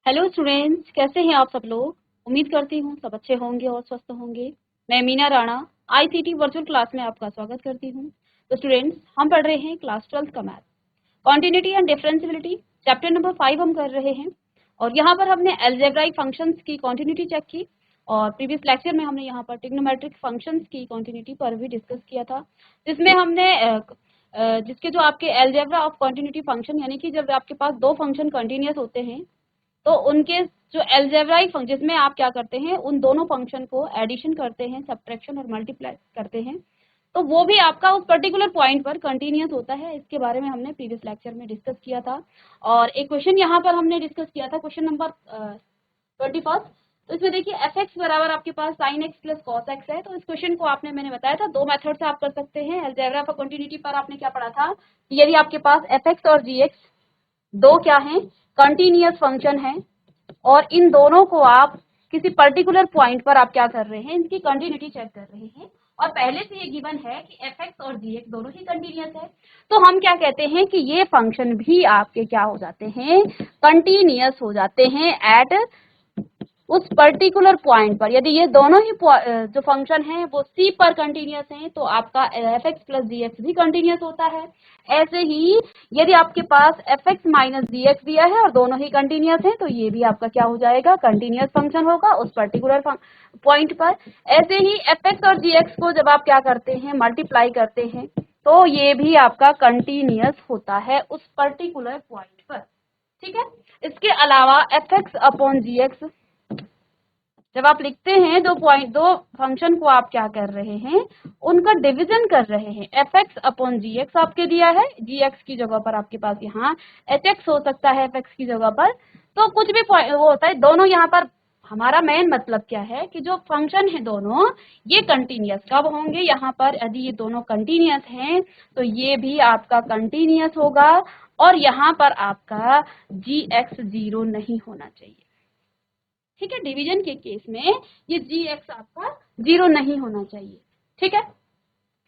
Hello students, कैसे हैं आप सब लोग। उम्मीद करती हूँ सब अच्छे होंगे और स्वस्थ होंगे। मैं Meena Rana ICT virtual class में आपका स्वागत करती हूँ। तो स्टूडेंट्स, हम पढ़ रहे हैं क्लास 12 का math, continuity and differentiability, chapter number 5 हम कर रहे हैं। और यहाँ पर हमने अलजेब्राइक फंक्शंस की कॉन्टिन्यूटी चेक की और प्रीवियस लेक्चर में हमने यहाँ पर ट्रिग्नोमेट्रिक फंक्शंस की कॉन्टिन्यूटी पर भी डिस्कस किया था, जिसमें हमने जिसके जो आपके अलजेब्रा ऑफ कॉन्टिन्यूटी फंक्शन, यानी कि जब आपके पास दो फंक्शन कंटिन्यूस होते हैं तो उनके जो अलजेब्राइक फंक्शन, जिसमें आप क्या करते हैं, उन दोनों फंक्शन को एडिशन करते हैं, सब्ट्रैक्शन और मल्टीप्लाई करते हैं, तो वो भी आपका उस पर्टिकुलर पॉइंट पर कंटिन्यूस होता है। इसके बारे में हमने प्रीवियस लेक्चर में डिस्कस किया था। और एक क्वेश्चन यहाँ पर हमने डिस्कस किया था, क्वेश्चन नंबर 21। तो इसमें देखिए एफ एक्स बराबर आपके पास sine x plus cos x है। तो इस क्वेश्चन को आपने, मैंने बताया था, दो मेथड से आप कर सकते हैं। अलजेब्रा फॉर कंटिन्यूटी पर आपने क्या पढ़ा था कि यदि आपके पास एफ एक्स और जी एक्स दो क्या हैं, कंटिन्यूस फंक्शन है, और इन दोनों को आप किसी पर्टिकुलर पॉइंट पर आप क्या कर रहे हैं, इनकी कंटिन्यूटी चेक कर रहे हैं, और पहले से ये गिवन है कि एफ एक्स और जी एक्स दोनों ही कंटिन्यूस है, तो हम क्या कहते हैं कि ये फंक्शन भी आपके क्या हो जाते हैं, कंटिन्यूस हो जाते हैं एट उस पर्टिकुलर पॉइंट पर। यदि ये दोनों ही जो फंक्शन है वो सी पर कंटिन्यूस हैं तो आपका एफ एक्स प्लस जी एक्स भी कंटिन्यूस होता है। ऐसे ही यदि आपके पास एफ एक्स माइनस जी एक्स दिया है और दोनों ही कंटिन्यूस हैं तो ये भी आपका क्या हो जाएगा, कंटिन्यूस फंक्शन होगा उस पर्टिकुलर पॉइंट पर। ऐसे ही एफ एक्स और जी एक्स को जब आप क्या करते हैं, मल्टीप्लाई करते हैं, तो ये भी आपका कंटिन्यूस होता है उस पर्टिकुलर पॉइंट पर। ठीक है। इसके अलावा F x upon g x जब आप लिखते हैं, दो फंक्शन को आप क्या कर रहे हैं, उनका डिवीजन कर रहे हैं। F x upon g x आपके दिया है, जी एक्स की जगह पर आपके पास यहाँ एच एक्स हो सकता है एफ एक्स की जगह पर, तो कुछ भी वो होता है दोनों। यहाँ पर हमारा मेन मतलब क्या है कि जो फंक्शन है दोनों ये कंटिन्यूस कब होंगे, यहाँ पर यदि ये दोनों कंटिन्यूस हैं तो ये भी आपका कंटिन्यूस होगा, और यहाँ पर आपका जी एक्स जीरो नहीं होना चाहिए। ठीक है, डिवीजन के केस में ये जी एक्स आपका जीरो नहीं होना चाहिए। ठीक है,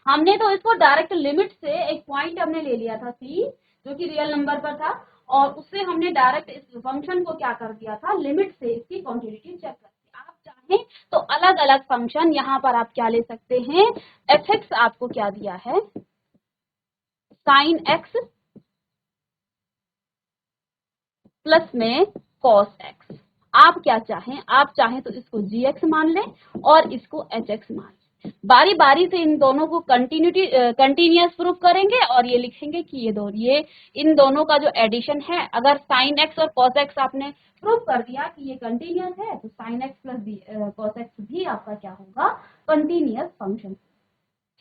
हमने तो इसको डायरेक्ट लिमिट से एक पॉइंट हमने ले लिया था सी, जो कि रियल नंबर पर था, और उससे हमने डायरेक्ट इस फंक्शन को क्या कर दिया था, लिमिट से इसकी कंटिन्यूटी चेक कर दी। आप चाहें तो अलग अलग फंक्शन यहाँ पर आप क्या ले सकते हैं, एफ एक्स आपको क्या दिया है, साइन एक्स प्लस में कॉस एक्स। आप क्या चाहें, आप चाहें तो इसको जी एक्स मान लें और इसको एच एक्स मान लें। बारी बारी से इन दोनों को कंटिन्यूस प्रूफ करेंगे और ये लिखेंगे कि ये इन दोनों का जो एडिशन है, अगर साइन एक्स और कॉस एक्स आपने प्रूफ कर दिया कि ये कंटिन्यूस है, तो sign x plus cos x भी आपका क्या होगा, कंटिन्यूस फंक्शन।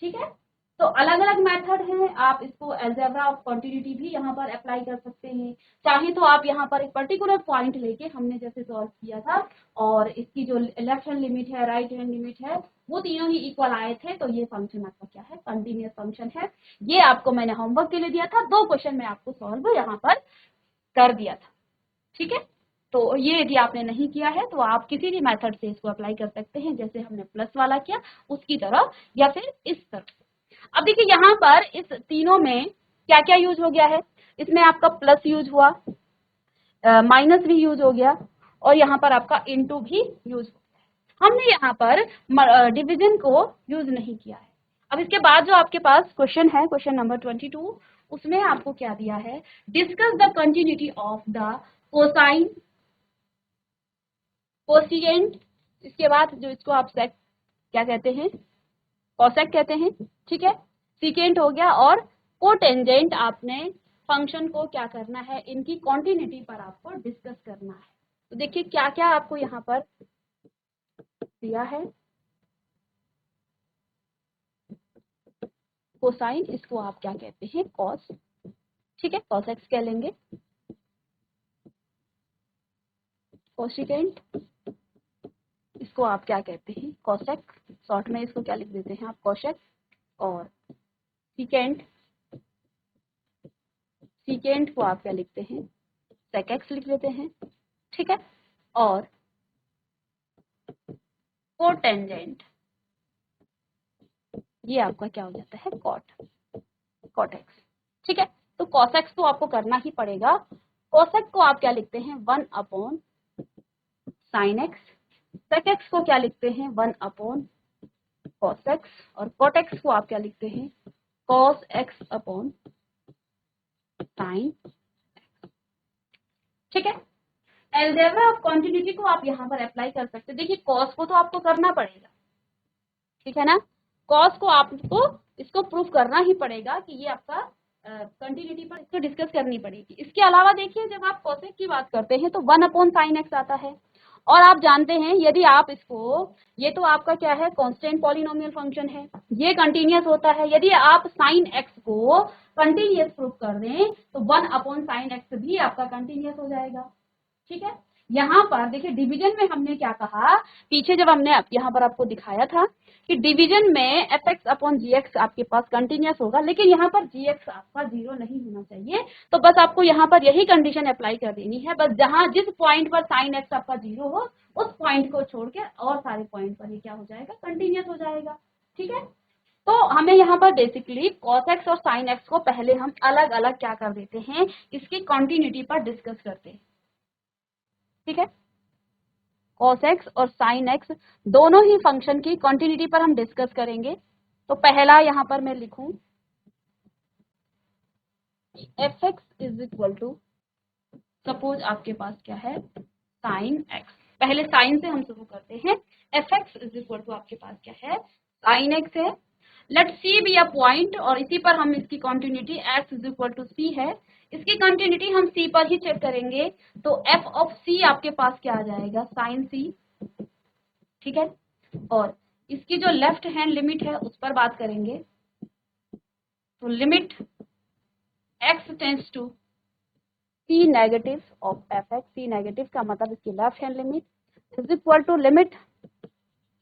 ठीक है, तो अलग अलग मेथड हैं, आप इसको अलजेब्रा ऑफ कंटिन्यूटी भी यहाँ पर अप्लाई कर सकते हैं। चाहे तो आप यहाँ पर एक पर्टिकुलर पॉइंट लेके हमने जैसे सॉल्व किया था, और इसकी जो लेफ्ट हैंड लिमिट है, राइट हैंड लिमिट है, वो तीनों ही इक्वल आए थे, तो ये फंक्शन आपका क्या है, कंटिन्यूस फंक्शन है। ये आपको मैंने होमवर्क के लिए दिया था, दो क्वेश्चन में आपको सॉल्व यहाँ पर कर दिया था। ठीक है, तो ये यदि आपने नहीं किया है तो आप किसी भी मेथड से इसको अप्लाई कर सकते हैं, जैसे हमने प्लस वाला किया उसकी तरह, या फिर इस तरह। अब देखिए यहाँ पर इस तीनों में क्या क्या यूज हो गया है, इसमें आपका प्लस यूज हुआ, माइनस भी यूज हो गया, और यहाँ पर आपका इनटू भी यूज हो गया। हमने यहाँ पर डिवीजन को यूज नहीं किया है। अब इसके बाद जो आपके पास क्वेश्चन है, क्वेश्चन नंबर 22, उसमें आपको क्या दिया है, discuss the continuity of the cosine quotient. इसके बाद जो इसको आप सेक क्या कहते हैं, कॉसेक कहते हैं। ठीक है, सीकेंट हो गया, और कोटेंजेंट आपने फंक्शन को क्या करना है, इनकी कॉन्टिन्यूटी पर आपको डिस्कस करना है। तो देखिए क्या क्या आपको यहाँ पर दिया है, कोसाइन, इसको आप क्या कहते हैं, कॉस। ठीक है, कॉस एक्स कह लेंगे, कोसिकेंट इसको आप क्या कहते हैं, कॉसेक, शॉर्ट में इसको क्या लिख देते हैं आप, कॉसेक। और सीकेंट, सीकेंट को आप क्या लिखते हैं, सेक एक्स लिख देते हैं। ठीक है, और कोटेंजेंट ये आपका क्या हो जाता है, कॉट एक्स। ठीक है, तो कॉस एक्स तो आपको करना ही पड़ेगा। कॉसेक को आप क्या लिखते हैं, 1 upon sine x, sec x को क्या लिखते हैं 1 अपॉन कॉस एक्स, और कॉट एक्स को आप क्या लिखते हैं कॉस एक्स अपॉन साइन। ठीक है, अलजेब्रा ऑफ कंटिन्यूटी को आप यहाँ पर अप्लाई कर सकते हैं। देखिए कॉस को तो आपको करना पड़ेगा, ठीक है ना, कॉस को आपको इसको प्रूफ करना ही पड़ेगा कि ये आपका कंटिन्यूटी पर इसको डिस्कस करनी पड़ेगी। इसके अलावा देखिए जब आप कॉसेक की बात करते हैं तो 1 अपॉन साइन एक्स आता है, और आप जानते हैं यदि आप इसको, ये तो आपका क्या है कांस्टेंट पॉलिनोमियल फंक्शन है, ये कंटिन्यूअस होता है। यदि आप साइन एक्स को कंटिन्यूअस प्रूफ कर दें तो 1 अपॉन साइन एक्स भी आपका कंटिन्यूअस हो जाएगा। ठीक है, यहाँ पर देखिए डिवीजन में हमने क्या कहा, पीछे जब हमने यहाँ पर आपको दिखाया था कि डिवीजन में F x upon g x आपके पास कंटिन्यूअस होगा, लेकिन यहाँ पर जी एक्स आपका 0 नहीं होना चाहिए। तो बस आपको यहाँ पर यही कंडीशन अप्लाई कर देनी है, बस जहाँ जिस पॉइंट पर साइन एक्स आपका 0 हो उस पॉइंट को छोड़ के और सारे पॉइंट पर ये क्या हो जाएगा कंटिन्यूअस हो जाएगा। ठीक है, तो हमें यहाँ पर बेसिकली cos x और sin x को पहले हम अलग अलग क्या कर देते हैं, इसकी कंटिन्यूटी पर डिस्कस करते हैं। ठीक है, cos x और sin x दोनों ही फंक्शन की कंटिन्यूटी पर हम डिस्कस करेंगे। तो पहला यहाँ पर मैं लिखूं f x is equal to, suppose आपके पास क्या है sin x, पहले sin से हम शुरू करते हैं। F x is equal to आपके पास क्या है sin x है, let c be a point, और इसी पर हम इसकी continuity x is equal to c है, इसकी कंटिन्यूटी हम c पर ही चेक करेंगे। तो f ऑफ c आपके पास क्या आ जाएगा साइन c। ठीक है, और इसकी जो लेफ्ट हैंड लिमिट है उस पर बात करेंगे। तो limit x tends to c negative of f x, c negative का मतलब इसकी left hand limit is equal to limit,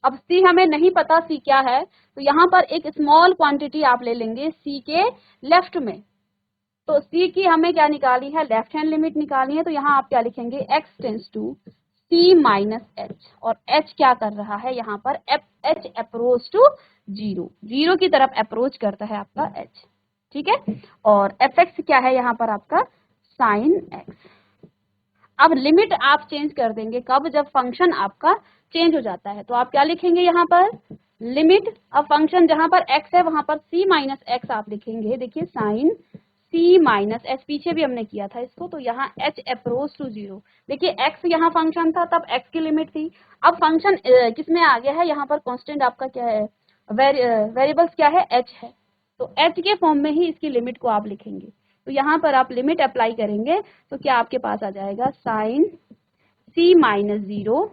अब c हमें नहीं पता c क्या है, तो यहाँ पर एक स्मॉल क्वांटिटी आप ले लेंगे c के लेफ्ट में। तो c की हमें क्या निकाली है लेफ्ट हैंड लिमिट निकाली है, तो यहाँ आप क्या लिखेंगे x tends to c minus h, और h क्या कर रहा है यहाँ पर h अप्रोच टू 0, 0 की तरफ अप्रोच करता है आपका h। ठीक है, और एफ एक्स क्या है यहाँ पर आपका साइन एक्स। अब लिमिट आप चेंज कर देंगे कब, जब फंक्शन आपका चेंज हो जाता है। तो आप क्या लिखेंगे यहाँ पर लिमिट, अब फंक्शन जहां पर x है वहां पर c माइनस एक्स आप लिखेंगे। देखिए साइन c माइनस एच, पीछे भी हमने किया था इसको, तो यहाँ h अप्रोच टू 0। देखिए x यहाँ फंक्शन था तब x की लिमिट थी, अब फंक्शन किस में आ गया है, यहाँ पर कांस्टेंट आपका क्या है वेरिएबल्स क्या है h है, तो h के फॉर्म में ही इसकी लिमिट को आप लिखेंगे। तो यहाँ पर आप लिमिट अप्लाई करेंगे तो क्या आपके पास आ जाएगा sine c minus 0,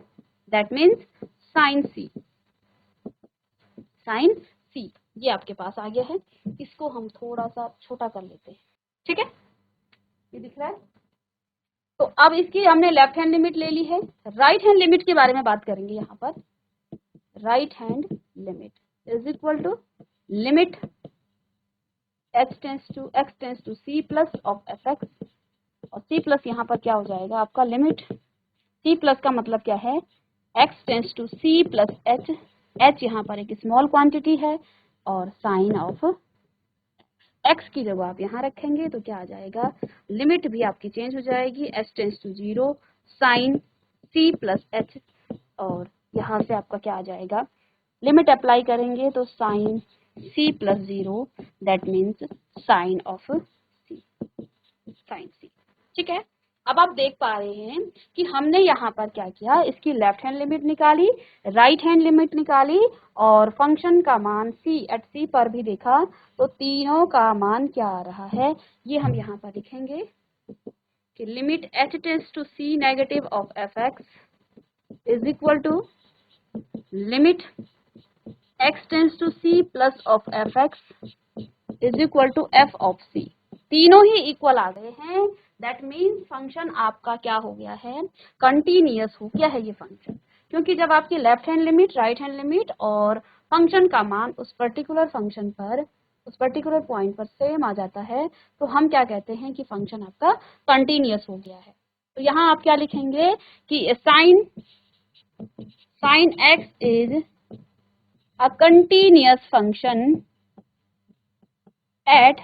that means sine c, sine c ये आपके पास आ गया है। इसको हम थोड़ा सा छोटा कर लेते हैं। ठीक है, ये दिख रहा है। तो अब इसकी हमने लेफ्ट हैंड लिमिट ले ली है, राइट हैंड लिमिट के बारे में बात करेंगे। यहाँ पर right hand limit is equal to limit x tends to c plus of f x, और c प्लस यहाँ पर क्या हो जाएगा आपका लिमिट, c प्लस का मतलब क्या है x tends to c plus h, h यहाँ पर एक स्मॉल क्वांटिटी है, और साइन ऑफ x की जगह आप यहाँ रखेंगे तो क्या आ जाएगा, लिमिट भी आपकी चेंज हो जाएगी, h tends to 0 sine c plus h, और यहाँ से आपका क्या आ जाएगा लिमिट अप्लाई करेंगे तो sine c plus 0, that means sine of c, sine c। ठीक है, अब आप देख पा रहे हैं कि हमने यहाँ पर क्या किया, इसकी लेफ्ट हैंड लिमिट निकाली, राइट हैंड लिमिट निकाली, और फंक्शन का मान c एट c पर भी देखा, तो तीनों का मान क्या आ रहा है ये हम यहाँ पर लिखेंगे कि limit h tends to c negative of f x is equal to limit x tends to c plus of f x is equal to f of c। तीनों ही इक्वल आ गए हैं, दैट मीन्स फंक्शन आपका क्या हो गया है continuous हो गया है ये फंक्शन, क्योंकि जब आपकी left hand limit right hand limit और फंक्शन का मान उस पर्टिकुलर फंक्शन पर उस पर्टिकुलर पॉइंट पर सेम आ जाता है तो हम क्या कहते हैं कि फंक्शन आपका कंटिन्यूअस हो गया है। तो यहाँ आप क्या लिखेंगे कि sine x is a continuous function at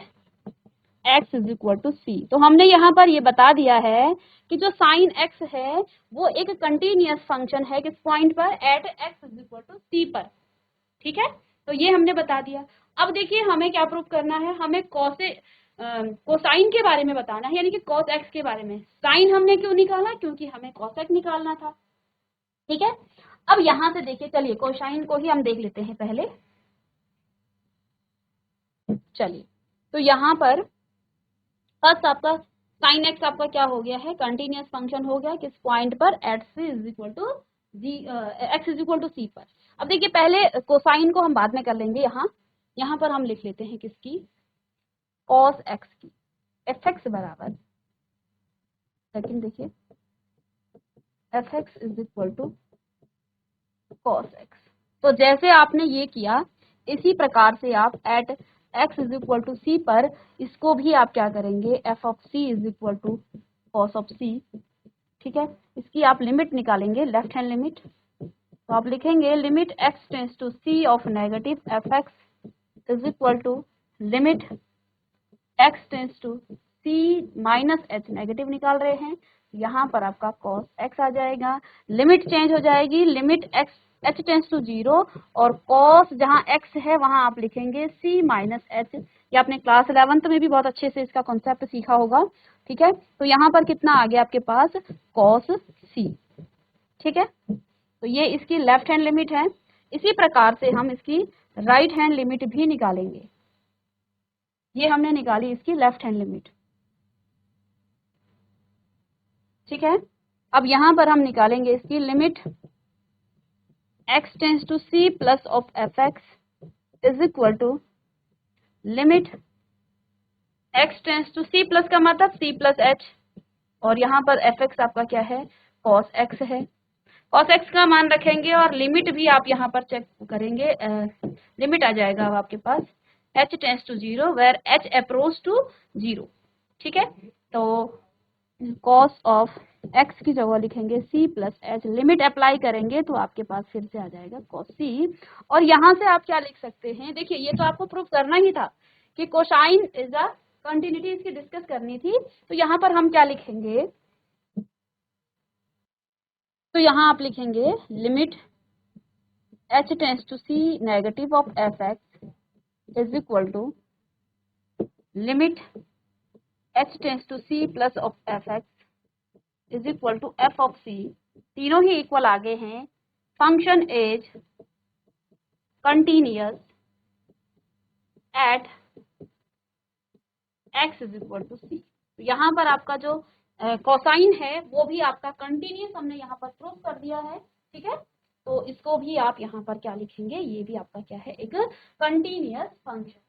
x is equal to c। तो हमने यहाँ पर ये बता दिया है कि जो साइन एक्स है वो एक कंटिन्यूअस फंक्शन है किस पॉइंट पर, at x is equal to c पर। ठीक है, तो ये हमने बता दिया। अब देखिए हमें क्या प्रूव करना है, हमें कोसाइन के बारे में बताना है, यानी कि कॉस एक्स के बारे में। साइन हमने क्यों निकाला, क्योंकि हमें कॉस एक्स निकालना था। ठीक है, अब यहां से देखिए, चलिए कोसाइन को ही हम देख लेते हैं पहले। चलिए, तो यहाँ पर फर्स्ट आपका साइन एक्स आपका क्या हो गया है, कंटिन्यूअस फंक्शन हो गया किस पॉइंट पर, at c is equal to x is equal to c पर। अब देखिए पहले कोसाइन को हम बाद में कर लेंगे, यहाँ पर हम लिख लेते हैं किसकी, कॉस एक्स की। एफ एक्स बराबर, सेकंड देखिए, f x is equal to cos x. तो जैसे आपने ये किया इसी प्रकार से आप at x is equal to c पर इसको भी आप क्या करेंगे, f of c is equal to cos of c. ठीक है, इसकी आप लिमिट निकालेंगे, लेफ्ट हैंड लिमिट। तो आप लिखेंगे limit x tends to c of negative f x is equal to limit x tends to c minus h, negative निकाल रहे हैं, यहाँ पर आपका कॉस एक्स आ जाएगा। लिमिट चेंज हो जाएगी, limit x h tends to 0 और कॉस जहाँ एक्स है वहां आप लिखेंगे सी माइनस एच। ये आपने क्लास 11th में भी बहुत अच्छे से इसका कॉन्सेप्ट सीखा होगा। ठीक है, तो यहाँ पर कितना आ गया आपके पास, कॉस सी। ठीक है, तो ये इसकी लेफ्ट हैंड लिमिट है। इसी प्रकार से हम इसकी राइट हैंड लिमिट भी निकालेंगे। ये हमने निकाली इसकी लेफ्ट हैंड लिमिट। ठीक है, अब यहां पर हम निकालेंगे इसकी limit x tends to c plus of f x is equal to limit x tends to c plus का मतलब c प्लस h, और यहाँ पर एफ एक्स आपका क्या है, cos x है। cos x का मान रखेंगे और लिमिट भी आप यहाँ पर चेक करेंगे, लिमिट आ जाएगा अब आपके पास h tends to 0 where h approach to 0। ठीक है, तो cos ऑफ x की जगह लिखेंगे c plus h, limit apply करेंगे तो आपके पास फिर से आ जाएगा cos c। और यहाँ से आप क्या लिख सकते हैं, देखिए ये तो आपको प्रूफ करना ही था कि कोसाइन इज अ कंटिन्यूटी, इसकी डिस्कस करनी थी। तो यहाँ पर हम क्या लिखेंगे, तो यहाँ आप लिखेंगे limit h tends to c negative of f x is equal to limit h tends to c plus of f x is equal to f of c. तीनों ही इक्वल आगे हैं, function is continuous at x is equal to c. तो यहाँ पर आपका जो cosine है वो भी आपका कंटिन्यूअस हमने यहाँ पर प्रूव कर दिया है। ठीक है, तो इसको भी आप यहाँ पर क्या लिखेंगे, ये भी आपका क्या है, एक कंटिन्यूअस फंक्शन।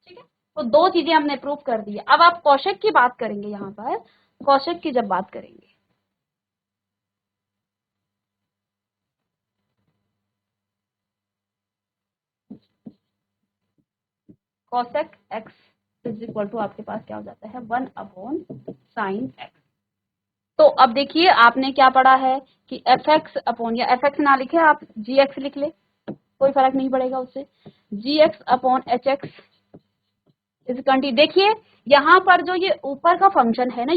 ठीक है, तो दो चीजें हमने प्रूव कर दी है। अब आप कौशिक की बात करेंगे, यहाँ पर कौशिक की जब बात करेंगे, cosec x is equal to आपके पास क्या हो जाता है, 1/sin एक्स। तो अब देखिए आपने क्या पढ़ा है कि एफ एक्स अपॉन, या एफ एक्स ना लिखे आप जी एक्स लिख ले, कोई फर्क नहीं पड़ेगा उससे, g x upon h x is कंटी। देखिए यहाँ पर जो ये ऊपर का फंक्शन है ना,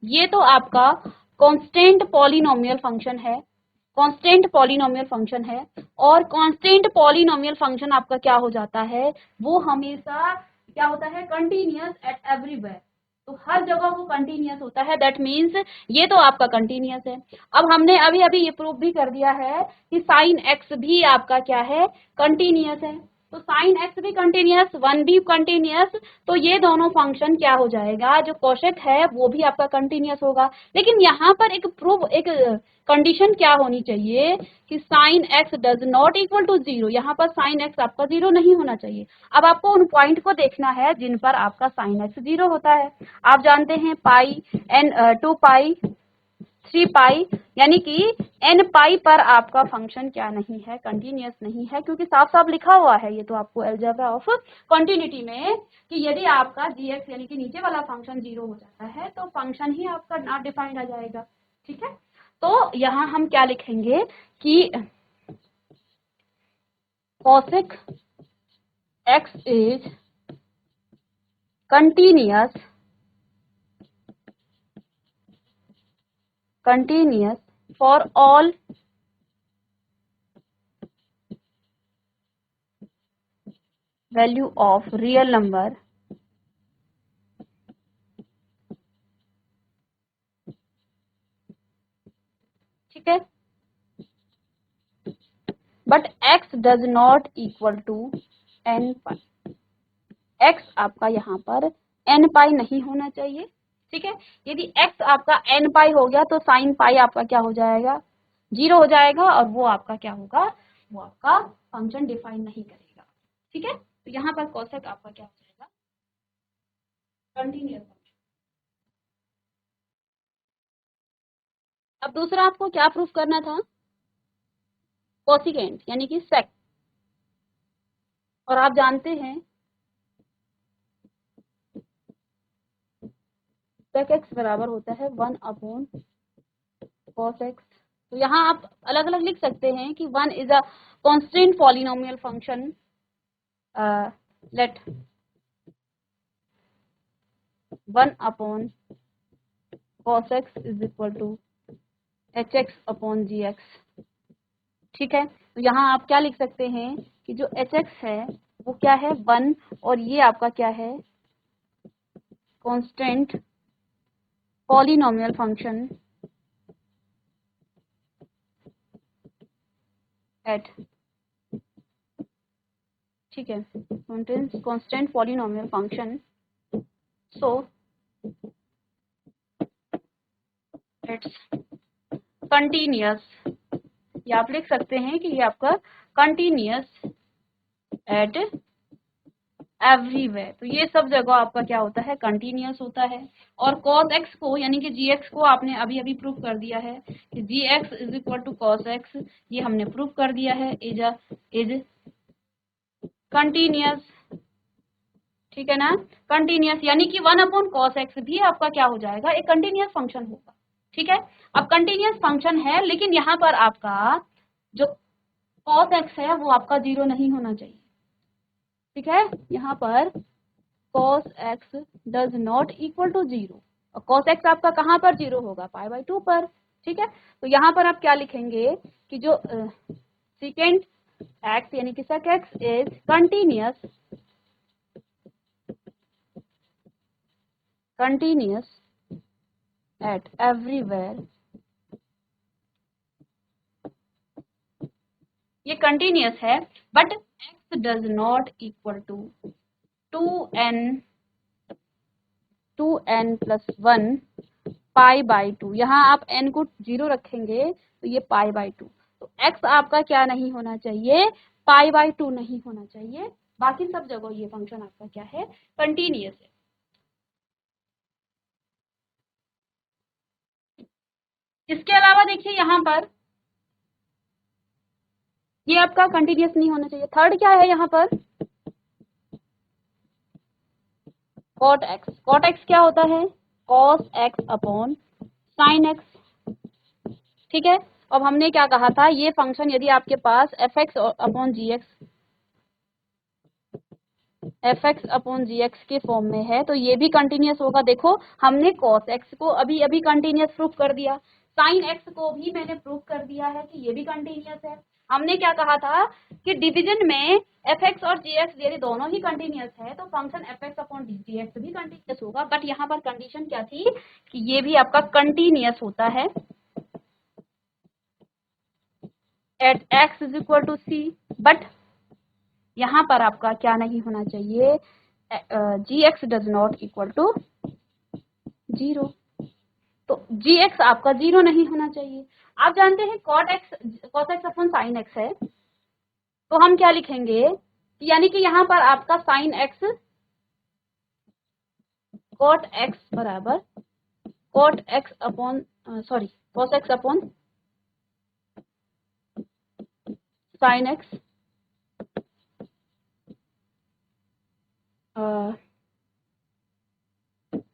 ये तो आपका कांस्टेंट पॉलिनोमियल फंक्शन है, कांस्टेंट पॉलिनोमियल फंक्शन है। और कांस्टेंट पॉलिनोमियल फंक्शन आपका क्या हो जाता है, वो हमेशा क्या होता है, कंटिन्यूअस एट एवरीवेयर। तो हर जगह वो कंटिन्यूअस होता है, दैट मीन्स ये तो आपका कंटिन्यूअस है। अब हमने अभी अभी ये प्रूव भी कर दिया है कि साइन एक्स भी आपका क्या है, कंटिन्यूअस है। तो साइन एक्स भी कंटिन्यूअस, 1 भी कंटिन्यूअस, तो ये दोनों फंक्शन क्या हो जाएगा, जो कोशेक है वो भी आपका कंटिन्यूअस होगा। लेकिन यहाँ पर एक प्रूव, एक कंडीशन क्या होनी चाहिए कि sine x does not equal to 0, यहाँ पर साइन एक्स आपका 0 नहीं होना चाहिए। अब आपको उन पॉइंट को देखना है जिन पर आपका साइन एक्स 0 होता है। आप जानते हैं पाई एन 2 पाई 3 पाई, यानी कि n पाई पर आपका फंक्शन क्या नहीं है, कंटिन्यूअस नहीं है, क्योंकि साफ साफ लिखा हुआ है ये तो आपको अलजेब्रा ऑफ कंटिन्यूटी में कि यदि आपका gx यानी कि नीचे वाला फंक्शन 0 हो जाता है तो फंक्शन ही आपका नॉट डिफाइंड आ जाएगा। ठीक है, तो यहाँ हम क्या लिखेंगे कि cosec x is continuous continuous for all value of real number ठीक है, but x does not equal to n pi. x आपका यहाँ पर n पाई नहीं होना चाहिए, ठीक है। यदि x आपका n पाई हो गया तो साइन पाई आपका क्या हो जाएगा, 0 हो जाएगा, और वो आपका क्या होगा, वो आपका फंक्शन डिफाइन नहीं करेगा, ठीक है। तो यहाँ पर कोसेक आपका क्या हो जाएगा, कंटिन्यूअस फंक्शन। अब दूसरा आपको क्या प्रूफ करना था, कोसिकेंट यानी कि सेक, और आप जानते हैं सेक एक्स बराबर होता है 1 अपॉन कॉस एक्स। तो यहाँ आप अलग अलग लिख सकते हैं कि 1 is a constant polynomial function, let 1 upon cos x is equal to h x upon g x, ठीक है। तो यहाँ आप क्या लिख सकते हैं कि जो एच एक्स है वो क्या है 1, और ये आपका क्या है कांस्टेंट पॉलिनोमियल फंक्शन एट, ठीक है, constant polynomial function, so it's continuous, या आप लिख सकते हैं कि ये आपका कंटिन्यूअस एट एवरीवेयर। तो ये सब जगह आपका क्या होता है, कंटिन्यूअस होता है। और cos x को यानी कि जी एक्स को आपने अभी अभी प्रूव कर दिया है कि g x is equal to cos x, ये हमने प्रूव कर दिया है, इज कंटिन्यूअस, ठीक है ना। कंटिन्यूअस यानी कि 1 अपॉन कॉस एक्स भी आपका क्या हो जाएगा, एक कंटिन्यूअस फंक्शन होगा, ठीक है। अब कंटिन्यूअस फंक्शन है, लेकिन यहाँ पर आपका जो कॉस एक्स है वो आपका 0 नहीं होना चाहिए, ठीक है। यहाँ पर cos x does not equal to 0, और cos x आपका कहाँ पर 0 होगा, π/2 पर, ठीक है। तो यहाँ पर आप क्या लिखेंगे कि जो सेकेंड x यानी कि sec x is continuous at everywhere, ये कंटिन्यूअस है, but x does not equal to 2n plus 1 π/2। यहाँ आप n को 0 रखेंगे तो ये π/2, तो x आपका क्या नहीं होना चाहिए, π/2 नहीं होना चाहिए। बाकी सब जगह ये फंक्शन आपका क्या है, कंटिन्यूअस है। इसके अलावा देखिए यहाँ पर ये आपका कंटिन्यूअस नहीं होना चाहिए। थर्ड क्या है यहाँ पर, cot x क्या होता है, cos x upon sin x, ठीक है। अब हमने क्या कहा था, ये फंक्शन यदि आपके पास fx अपॉन gx के फॉर्म में है तो ये भी कंटिन्यूअस होगा। देखो हमने cos x को अभी अभी कंटिन्यूअस प्रूफ कर दिया, sin x को भी मैंने प्रूफ कर दिया है कि ये भी कंटिन्यूअस है। हमने क्या कहा था कि डिवीजन में fx और gx यदि दोनों ही कंटिन्यूअस है तो फंक्शन fx अपॉन gx भी कंटिन्यूअस होगा। बट यहाँ पर कंडीशन क्या थी कि ये भी आपका कंटिन्यूअस होता है at x is equal to c, but यहाँ पर आपका क्या नहीं होना चाहिए, gx does not equal to 0, तो gx आपका 0 नहीं होना चाहिए। आप जानते हैं cos x अपन sin x है, तो हम क्या लिखेंगे, यानी कि यहाँ पर आपका sin x cot x बराबर cot x upon cos x upon sin x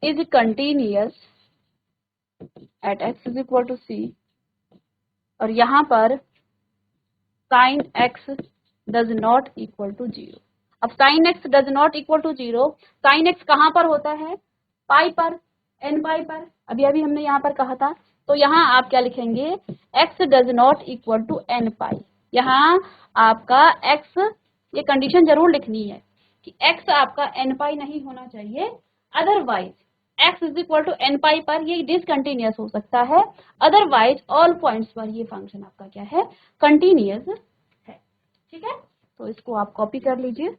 is continuous at x is equal to c, और यहाँ पर sin x does not equal to 0। अब sin x does not equal to 0, sin x कहाँ पर होता है, पाई पर, एन पाई पर, अभी अभी हमने यहाँ पर कहा था। तो यहाँ आप क्या लिखेंगे, x does not equal to n pi. यहाँ आपका x, ये कंडीशन जरूर लिखनी है कि x आपका एन पाई नहीं होना चाहिए, otherwise x is equal to n pi पर ये डिसकंटिन्यूअस हो सकता है, अदरवाइज ऑल पॉइंट्स पर ये फंक्शन आपका क्या है, कंटिन्यूअस है। ठीक है, तो इसको आप कॉपी कर लीजिए।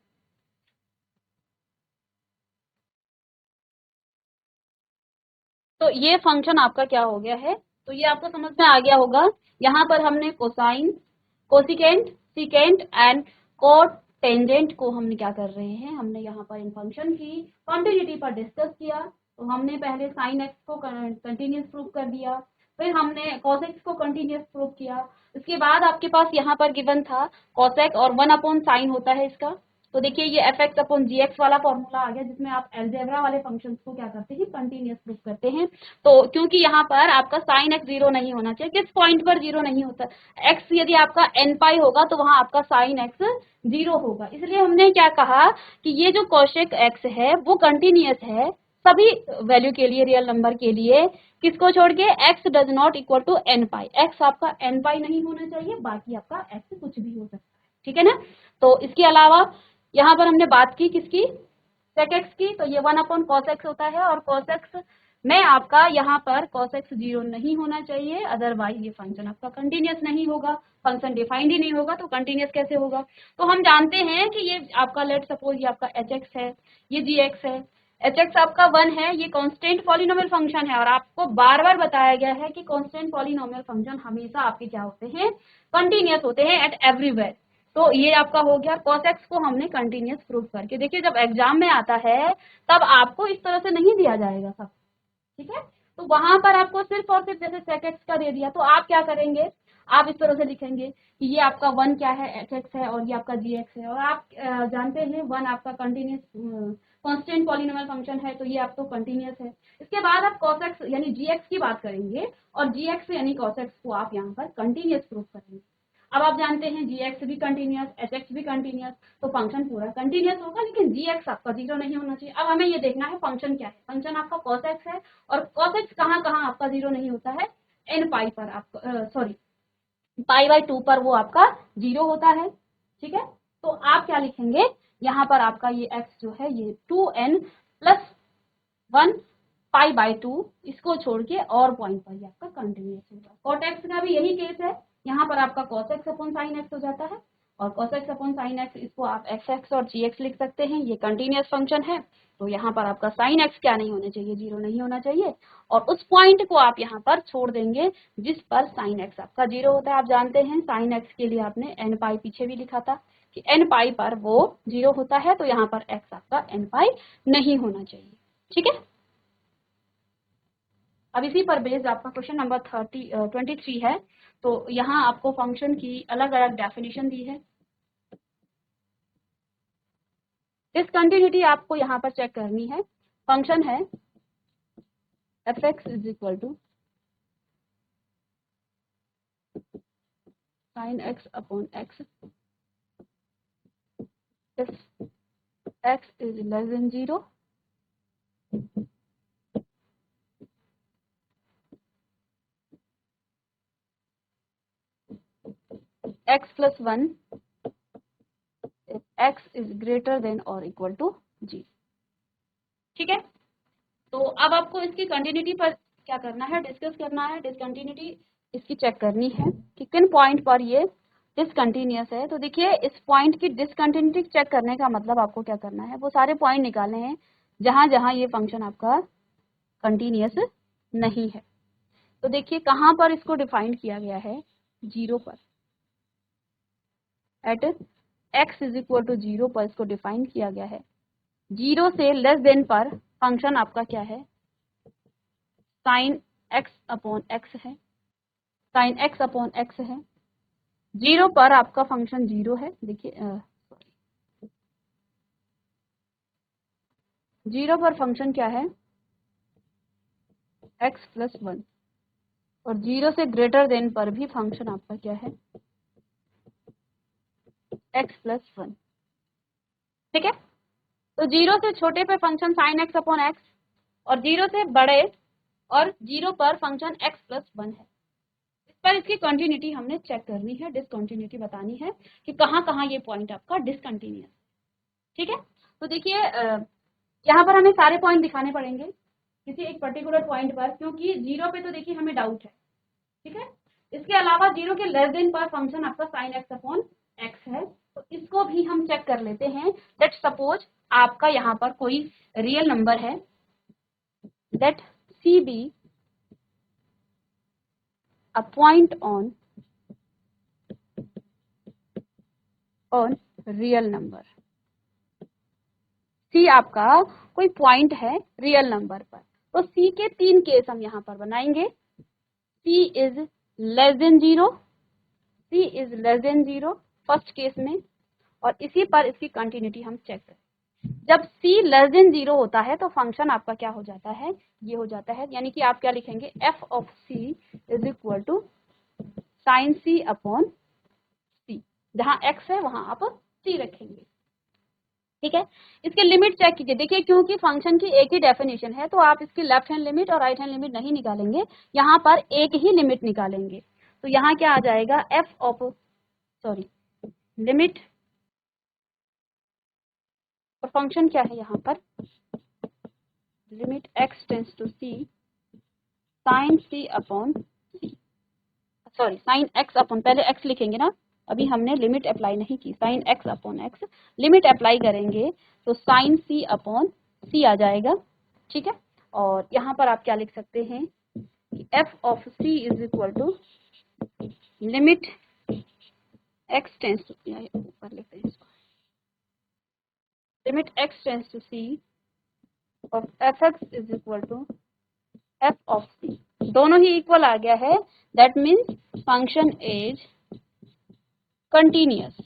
तो ये फंक्शन आपका क्या हो गया है, तो ये आपको समझ में आ गया होगा। यहाँ पर हमने cosine, cosecant, secant and cotangent को हमने क्या कर रहे हैं, हमने यहाँ पर इन फंक्शन की कॉन्टिन्यूटी पर डिस्कस किया। तो हमने पहले साइन एक्स को कंटिन्यूस प्रूव कर दिया, फिर हमने कॉस एक्स को कंटिन्यूस प्रूव किया। इसके बाद आपके पास यहाँ पर गिवन था कॉसेक और 1 अपॉन साइन होता है इसका। तो देखिए ये F x upon g x वाला फॉर्मूला आ गया, जिसमें आप अलजेब्रा वाले फंक्शंस को क्या करते हैं, कंटिन्यूस प्रूव करते हैं। तो क्योंकि यहाँ पर आपका साइन एक्स जीरो नहीं होना चाहिए, किस पॉइंट पर जीरो नहीं होता, एक्स यदि आपका एन पाई होगा तो वहां आपका साइन एक्स जीरो होगा। इसलिए हमने क्या कहा कि ये जो कॉशेक एक्स है वो कंटिन्यूस है सभी वैल्यू के लिए, रियल नंबर के लिए, किसको छोड़ के, x does not equal to n pi. X आपका एन पाई नहीं होना चाहिए, बाकी आपका एक्स कुछ भी हो सकता है। ठीक है ना। तो इसके अलावा यहाँ पर हमने बात की किसकी, सेक एक्स की। तो ये 1 अपॉन कॉस एक्स होता है, और कॉस एक्स में आपका यहाँ पर कॉस एक्स जीरो नहीं होना चाहिए, अदरवाइज ये फंक्शन आपका कंटिन्यूस नहीं होगा, फंक्शन डिफाइंड ही नहीं होगा, तो कंटिन्यूस कैसे होगा। तो हम जानते हैं कि ये आपका, लेट सपोज ये आपका एच एक्स है, ये जी एक्स है, एच एक्स आपका 1 है, ये कांस्टेंट पॉलिनोमियल फंक्शन है, और आपको बार बार बताया गया है कि कांस्टेंट पॉलिनोमियल फंक्शन हमेशा आपके क्या होते हैं, कंटिन्यूस होते हैं एट एवरीवेयर। तो ये आपका हो गया, cos x को हमने कंटिन्यूस प्रूव करके। देखिए जब एग्जाम में आता है तब आपको इस तरह से नहीं दिया जाएगा सब, ठीक है। तो वहां पर आपको सिर्फ और सिर्फ जैसे sec x का दे दिया, तो आप क्या करेंगे, आप इस तरह से लिखेंगे कि ये आपका 1 क्या है, एच एक्स है, और ये आपका जी एक्स है, और आप जानते हैं 1 आपका कंटिन्यूस कांस्टेंट पॉलिनोमियल फंक्शन है, तो ये आपको कंटिन्यूस है। इसके बाद आप cos x यानी जी एक्स की बात करेंगे, और जी एक्स यानी cos x को आप यहाँ पर कंटिन्यूस प्रूव करेंगे। अब आप जानते हैं जी एक्स भी कंटिन्यूस, एच एक्स भी कंटिन्यूस, तो फंक्शन पूरा कंटिन्यूस होगा, लेकिन जी एक्स आपका जीरो नहीं होना चाहिए। अब हमें ये देखना है फंक्शन क्या है, फंक्शन आपका cos x है, और cos x कहाँ कहाँ आपका जीरो नहीं होता है, एन पाई पर आपका, सॉरी पाई बाई 2 पर वो आपका जीरो होता है। ठीक है, तो आप क्या लिखेंगे, यहाँ पर आपका ये x जो है ये 2n+1 पाई बाई 2, इसको छोड़ के और पॉइंट पर ये आपका कंटिन्यूस होगा। कॉट एक्स का भी यही केस है, यहाँ पर आपका cos x upon sine x हो जाता है, और cos x upon sine x, इसको आप एक्स एक्स और जी एक्स लिख सकते हैं, ये कंटिन्यूस फंक्शन है। तो यहाँ पर आपका साइन एक्स क्या नहीं होना चाहिए, जीरो नहीं होना चाहिए, और उस पॉइंट को आप यहाँ पर छोड़ देंगे जिस पर साइन एक्स आपका जीरो होता है। आप जानते हैं साइन एक्स के लिए आपने एन पाई पीछे भी लिखा था कि एन पाई पर वो जीरो होता है, तो यहाँ पर एक्स आपका एन पाई नहीं होना चाहिए। ठीक है, अब इसी पर बेस्ड आपका क्वेश्चन नंबर 23 है। तो यहाँ आपको फंक्शन की अलग अलग डेफिनेशन दी है। डिसकंटिन्यूटी आपको यहाँ पर चेक करनी है। फंक्शन है f x is equal to sine x upon x, if x is less than zero, x plus 1 if x is greater than or equal to g। ठीक है, तो अब आपको इसकी कंटिन्यूटी पर क्या करना है, डिस्कस करना है। डिसकंटिन्यूटी इसकी चेक करनी है कि किन पॉइंट पर ये डिसकंटिन्यूअस है। तो देखिए इस पॉइंट की डिसकंटिन्यूटी चेक करने का मतलब आपको क्या करना है, वो सारे पॉइंट निकालने हैं जहां जहां ये फंक्शन आपका कंटिन्यूअस नहीं है। तो देखिए कहाँ पर इसको डिफाइन किया गया है, जीरो पर, at x is equal to zero पर इसको डिफाइन किया गया है। जीरो से लेस देन पर फंक्शन आपका क्या है, साइन एक्स अपॉन एक्स है, साइन एक्स अपॉन एक्स है। जीरो पर आपका फंक्शन जीरो है, देखिए जीरो पर फंक्शन क्या है, एक्स प्लस 1, और जीरो से ग्रेटर देन पर भी फंक्शन आपका क्या है, एक्स प्लस 1। ठीक है, तो जीरो से छोटे पे function sine x upon x, और 0 से बड़े और 0 पर फंक्शन x प्लस 1 है। इस पर इसकी कंटिन्यूटी हमने चेक करनी है, डिसकंटिन्यूटी बतानी है कि कहाँ कहाँ ये पॉइंट आपका डिसकंटिन्यूअस। ठीक है, तो देखिए यहाँ पर हमें सारे पॉइंट दिखाने पड़ेंगे किसी एक पर्टिकुलर पॉइंट पर, क्योंकि 0 पे तो देखिए हमें डाउट है। ठीक है, इसके अलावा 0 के लेस देन पर फंक्शन आपका साइन एक्स अपॉन एक्स है, तो इसको भी हम चेक कर लेते हैं। लेट सपोज आपका यहाँ पर कोई रियल नंबर है, let c be a point on real number. C आपका कोई पॉइंट है रियल नंबर पर, तो सी के 3 केस हम यहाँ पर बनाएंगे। C is less than 0, c is less than 0 first case में, और इसी पर इसकी कंटिन्यूटी हम चेक करें। जब c लेस देन 0 होता है तो फंक्शन आपका क्या हो जाता है, ये हो जाता है, यानी कि आप क्या लिखेंगे, f of c is equal to sine c upon c। जहां x है वहां आप c रखेंगे। ठीक है, इसके लिमिट चेक कीजिए। देखिए क्योंकि फंक्शन की एक ही डेफिनेशन है तो आप इसकी लेफ्ट हैंड लिमिट और राइट हैंड लिमिट नहीं निकालेंगे, यहाँ पर एक ही लिमिट निकालेंगे। तो यहाँ क्या आ जाएगा, f ऑफ लिमिट, और फंक्शन क्या है यहाँ पर, limit x tends to c sine c upon c, sorry sine x upon, पहले x लिखेंगे ना, अभी हमने लिमिट अप्लाई नहीं की, sine x upon x limit apply करेंगे तो साइन c अपॉन c आ जाएगा। ठीक है, और यहाँ पर आप क्या लिख सकते हैं कि f of c is equal to limit x tends to, ऊपर लिखते हैं इसको, limit x tends to c of fx is equal to f of c। दोनों ही इक्वल आ गया है, that means function is continuous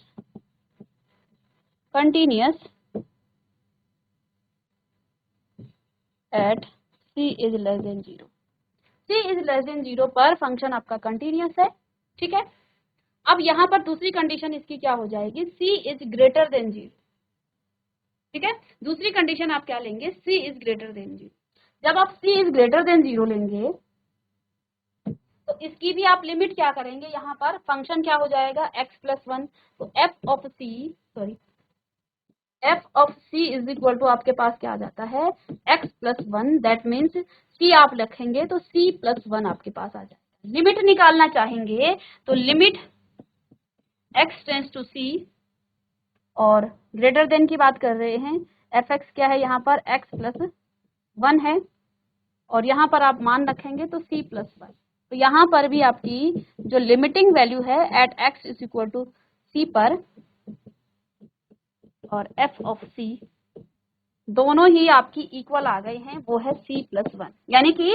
at c is less than 0। c is less than 0 पर फंक्शन आपका कंटिन्यूअस है। ठीक है, अब यहाँ पर दूसरी कंडीशन इसकी क्या हो जाएगी, c इज ग्रेटर देन 0। ठीक है, दूसरी कंडीशन आप क्या लेंगे, c इज ग्रेटर देन 0। जब आप c इज ग्रेटर देन 0 लेंगे तो इसकी भी आप लिमिट क्या करेंगे, यहाँ पर फंक्शन क्या हो जाएगा, x प्लस 1। तो f of c is equal to आपके पास क्या आ जाता है, x plus 1, that means c आप रखेंगे तो c प्लस 1 आपके पास आ जाएगा। लिमिट निकालना चाहेंगे तो limit x tends to c, और ग्रेटर देन की बात कर रहे हैं, fx क्या है यहाँ पर, x प्लस 1 है, और यहाँ पर आप मान रखेंगे तो c प्लस 1। तो यहाँ पर भी आपकी जो लिमिटिंग वैल्यू है at x is equal to c पर, और f ऑफ c दोनों ही आपकी इक्वल आ गए हैं, वो है c प्लस 1। यानी कि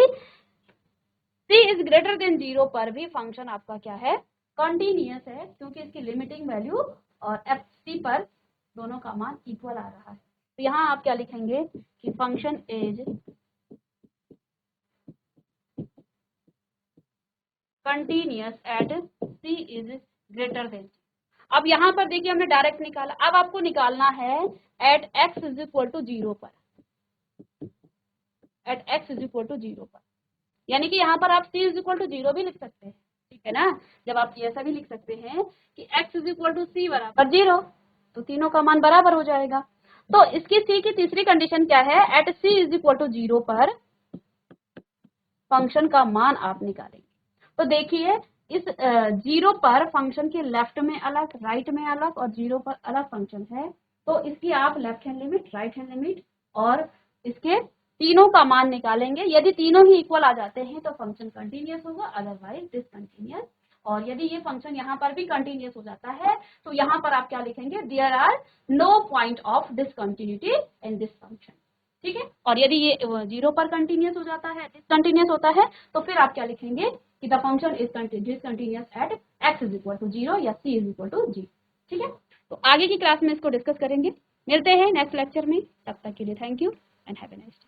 c इज ग्रेटर देन 0 पर भी फंक्शन आपका क्या है, कंटिन्यूअस है, क्योंकि इसकी लिमिटिंग वैल्यू और f c पर दोनों का मान इक्वल आ रहा है। तो यहाँ आप क्या लिखेंगे कि function is continuous at c is greater than. अब यहाँ पर देखिए हमने डायरेक्ट निकाला, अब आपको निकालना है at x is equal to 0 पर, at x is equal to 0 पर, यानी कि यहाँ पर आप c इज इक्वल टू 0 भी लिख सकते हैं। ठीक है ना, जब आप ऐसा भी लिख सकते हैं कि x is equal to c बराबर 0, तो तीनों का मान बराबर हो जाएगा। तो इसकी c की तीसरी कंडीशन क्या है, at c is equal to 0 पर फंक्शन का मान आप निकालेंगे। तो देखिए इस 0 पर फंक्शन के लेफ्ट में अलग, राइट में अलग, और 0 पर अलग फंक्शन है, तो इसकी आप left hand limit, right hand limit और इसके तीनों का मान निकालेंगे। यदि तीनों ही इक्वल आ जाते हैं तो फंक्शन कंटिन्यूअस होगा, अदरवाइज डिसकंटिन्यूअस। और यदि ये फंक्शन यहाँ पर भी कंटिन्यूअस हो जाता है तो यहाँ पर आप क्या लिखेंगे, there are no point of discontinuity in this function. ठीक है, और यदि ये 0 पर कंटिन्यूअस हो जाता है, डिसकंटिन्यूअस होता है, तो फिर आप क्या लिखेंगे कि the function is discontinuous at x is equal to 0 या c इज इक्वल टू 0। ठीक है, तो आगे की क्लास में इसको डिस्कस करेंगे। मिलते हैं नेक्स्ट लेक्चर में, तब तक के लिए thank you and have a nice day.